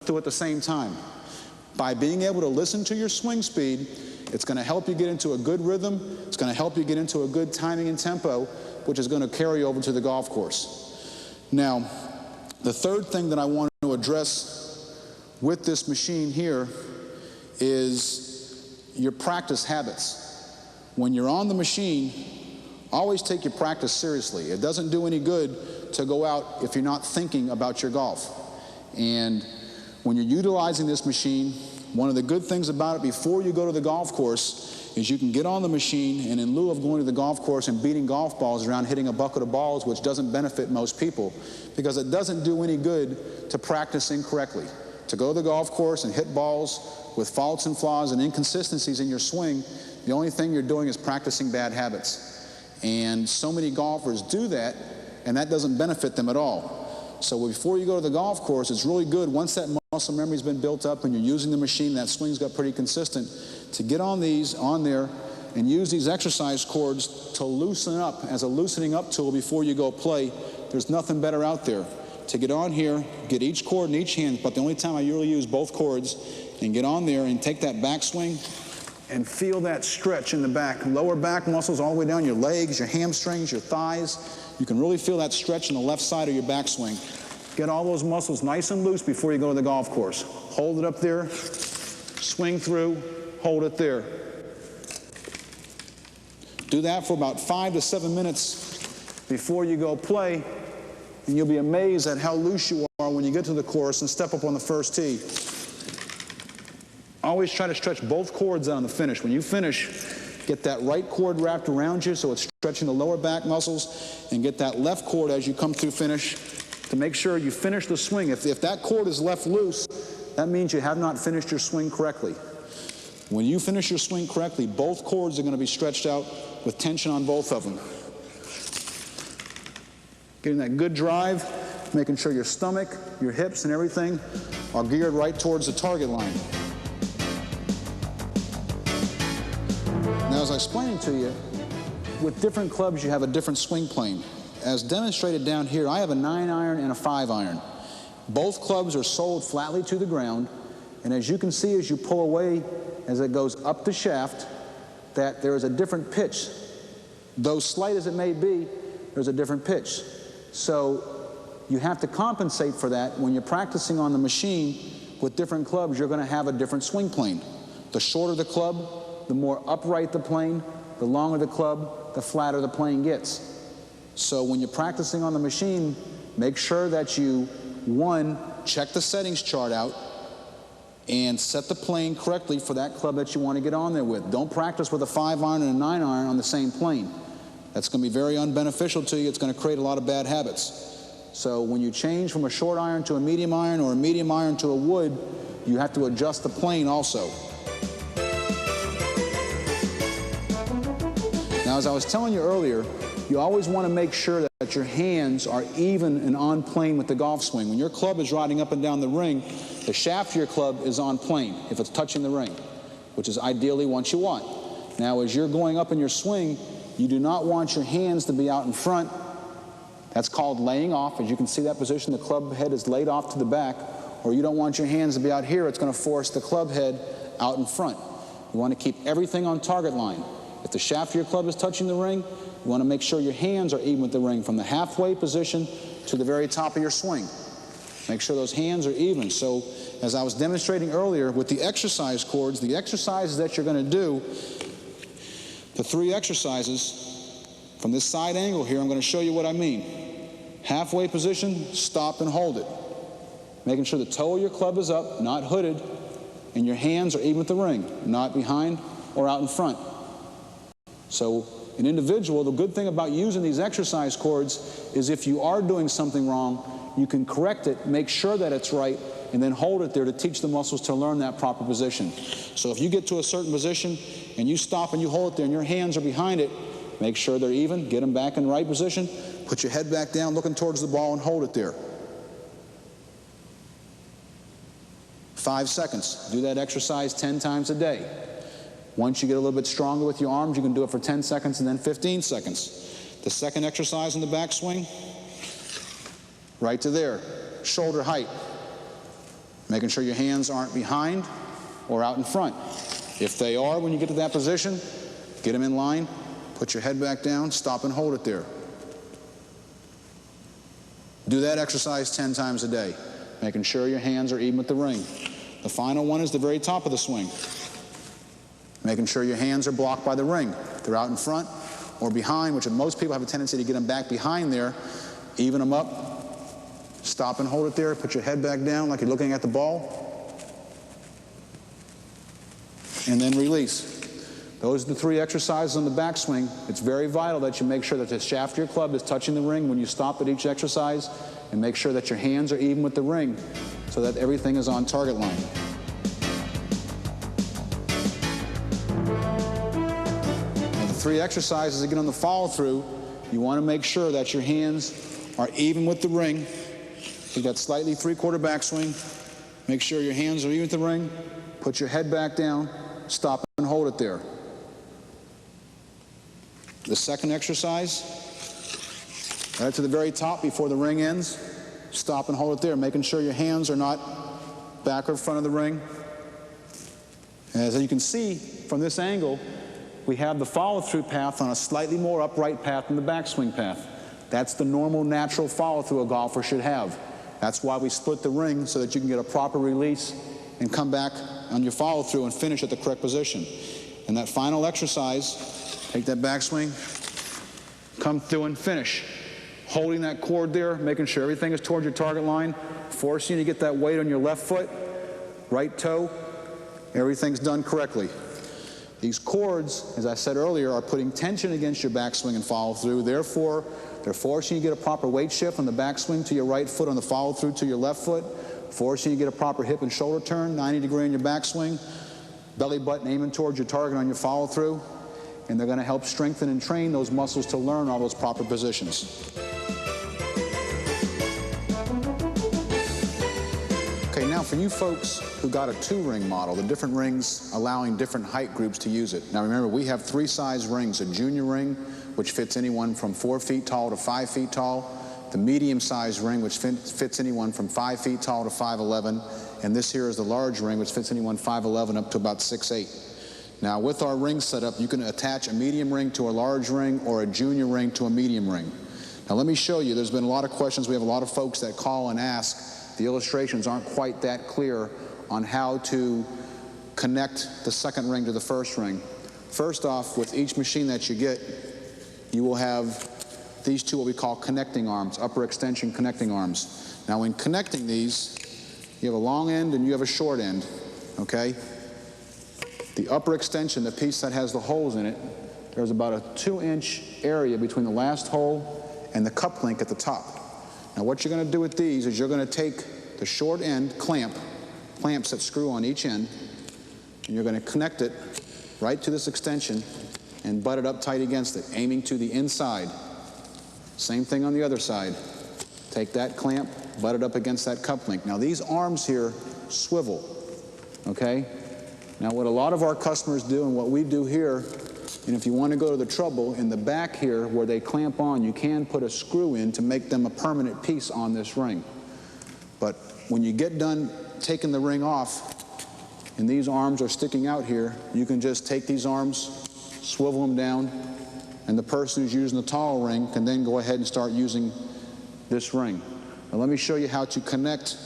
do at the same time. By being able to listen to your swing speed, it's going to help you get into a good rhythm. It's going to help you get into a good timing and tempo, which is going to carry over to the golf course. Now, the third thing that I want to address with this machine here is your practice habits. When you're on the machine, always take your practice seriously. It doesn't do any good to go out if you're not thinking about your golf. And when you're utilizing this machine, one of the good things about it before you go to the golf course is you can get on the machine, and in lieu of going to the golf course and beating golf balls around, hitting a bucket of balls, which doesn't benefit most people, because it doesn't do any good to practice incorrectly. To go to the golf course and hit balls with faults and flaws and inconsistencies in your swing, the only thing you're doing is practicing bad habits. And so many golfers do that, and that doesn't benefit them at all. So before you go to the golf course, it's really good, once that muscle memory's been built up and you're using the machine, that swing's got pretty consistent, to get on there and use these exercise cords to loosen up as a loosening up tool before you go play. There's nothing better out there. To get on here, get each cord in each hand, but the only time I usually use both cords, and get on there and take that backswing and feel that stretch in the back. Lower back muscles all the way down your legs, your hamstrings, your thighs. You can really feel that stretch on the left side of your backswing. Get all those muscles nice and loose before you go to the golf course. Hold it up there, swing through, hold it there. Do that for about 5 to 7 minutes before you go play, and you'll be amazed at how loose you are when you get to the course and step up on the first tee. Always try to stretch both cords out on the finish. When you finish, get that right cord wrapped around you so it's stretching the lower back muscles, and get that left cord as you come through finish to make sure you finish the swing. If that cord is left loose, that means you have not finished your swing correctly. When you finish your swing correctly, both cords are going to be stretched out with tension on both of them. Getting that good drive, making sure your stomach, your hips, and everything are geared right towards the target line. Now, as I was explaining to you, with different clubs you have a different swing plane. As demonstrated down here, I have a 9-iron and a 5-iron. Both clubs are sold flatly to the ground, and as you can see as you pull away, as it goes up the shaft, that there is a different pitch. Though slight as it may be, there's a different pitch. So you have to compensate for that. When you're practicing on the machine with different clubs, you're going to have a different swing plane. The shorter the club, the more upright the plane. The longer the club, the flatter the plane gets. So when you're practicing on the machine, make sure that you, one, check the settings chart out and set the plane correctly for that club that you want to get on there with. Don't practice with a 5-iron and a 9-iron on the same plane. That's going to be very unbeneficial to you. It's going to create a lot of bad habits. So when you change from a short iron to a medium iron or a medium iron to a wood, you have to adjust the plane also. Now, as I was telling you earlier, you always want to make sure that your hands are even and on plane with the golf swing. When your club is riding up and down the ring, the shaft of your club is on plane if it's touching the ring, which is ideally what you want. Now, as you're going up in your swing, you do not want your hands to be out in front. That's called laying off. As you can see that position, the club head is laid off to the back. Or you don't want your hands to be out here. It's going to force the club head out in front. You want to keep everything on target line. If the shaft of your club is touching the ring, you want to make sure your hands are even with the ring from the halfway position to the very top of your swing. Make sure those hands are even. So, as I was demonstrating earlier with the exercise cords, the exercises that you're going to do, the 3 exercises, from this side angle here, I'm going to show you what I mean. Halfway position, stop and hold it. Making sure the toe of your club is up, not hooded, and your hands are even with the ring, not behind or out in front. So, an individual, the good thing about using these exercise cords is if you are doing something wrong, you can correct it, make sure that it's right, and then hold it there to teach the muscles to learn that proper position. So if you get to a certain position and you stop and you hold it there and your hands are behind it, make sure they're even, get them back in the right position, put your head back down, looking towards the ball, and hold it there. 5 seconds. Do that exercise 10 times a day. Once you get a little bit stronger with your arms, you can do it for 10 seconds and then 15 seconds. The second exercise in the backswing, right to there, shoulder height. Making sure your hands aren't behind or out in front. If they are, when you get to that position, get them in line, put your head back down, stop and hold it there. Do that exercise 10 times a day, making sure your hands are even with the ring. The final one is the very top of the swing. Making sure your hands are blocked by the ring. If they're out in front or behind, which most people have a tendency to get them back behind there, even them up, stop and hold it there, put your head back down like you're looking at the ball, and then release. Those are the 3 exercises on the backswing. It's very vital that you make sure that the shaft of your club is touching the ring when you stop at each exercise, and make sure that your hands are even with the ring so that everything is on target line. And the 3 exercises, again, on the follow-through, you want to make sure that your hands are even with the ring. You got slightly 3/4 backswing. Make sure your hands are even with the ring. Put your head back down. Stop and hold it there. The second exercise, right to the very top before the ring ends, stop and hold it there, making sure your hands are not back or front of the ring. As you can see from this angle, we have the follow-through path on a slightly more upright path than the backswing path. That's the normal, natural follow-through a golfer should have. That's why we split the ring, so that you can get a proper release and come back on your follow-through and finish at the correct position. And that final exercise, take that backswing, come through and finish. Holding that cord there, making sure everything is towards your target line, forcing you to get that weight on your left foot, right toe, everything's done correctly. These cords, as I said earlier, are putting tension against your backswing and follow-through. Therefore, they're forcing you to get a proper weight shift on the backswing to your right foot, on the follow-through to your left foot, forcing you to get a proper hip and shoulder turn, 90 degree in your backswing, belly button aiming towards your target on your follow-through, and they're going to help strengthen and train those muscles to learn all those proper positions. Okay, now for you folks who got a 2-ring model, the different rings allowing different height groups to use it. Now remember, we have 3 size rings: a junior ring, which fits anyone from 4 feet tall to 5 feet tall, the medium-sized ring, which fits anyone from 5 feet tall to 5'11", and this here is the large ring, which fits anyone 5'11" up to about 6'8". Now, with our ring setup, you can attach a medium ring to a large ring or a junior ring to a medium ring. Now, let me show you. There's been a lot of questions. We have a lot of folks that call and ask. The illustrations aren't quite that clear on how to connect the second ring to the first ring. First off, with each machine that you get, you will have these 2 what we call connecting arms, upper extension connecting arms. Now, in connecting these, you have a long end and you have a short end, okay? The upper extension, the piece that has the holes in it, there's about a 2-inch area between the last hole and the cup link at the top. Now, what you're going to do with these is you're going to take the short end clamps that screw on each end, and you're going to connect it right to this extension and butt it up tight against it, aiming to the inside. Same thing on the other side. Take that clamp, butt it up against that cup link. Now, these arms here swivel, okay? Now, what a lot of our customers do and what we do here, and if you want to go to the trouble, in the back here where they clamp on, you can put a screw in to make them a permanent piece on this ring. But when you get done taking the ring off and these arms are sticking out here, you can just take these arms, swivel them down, and the person who's using the tall ring can then go ahead and start using this ring. Now, let me show you how to connect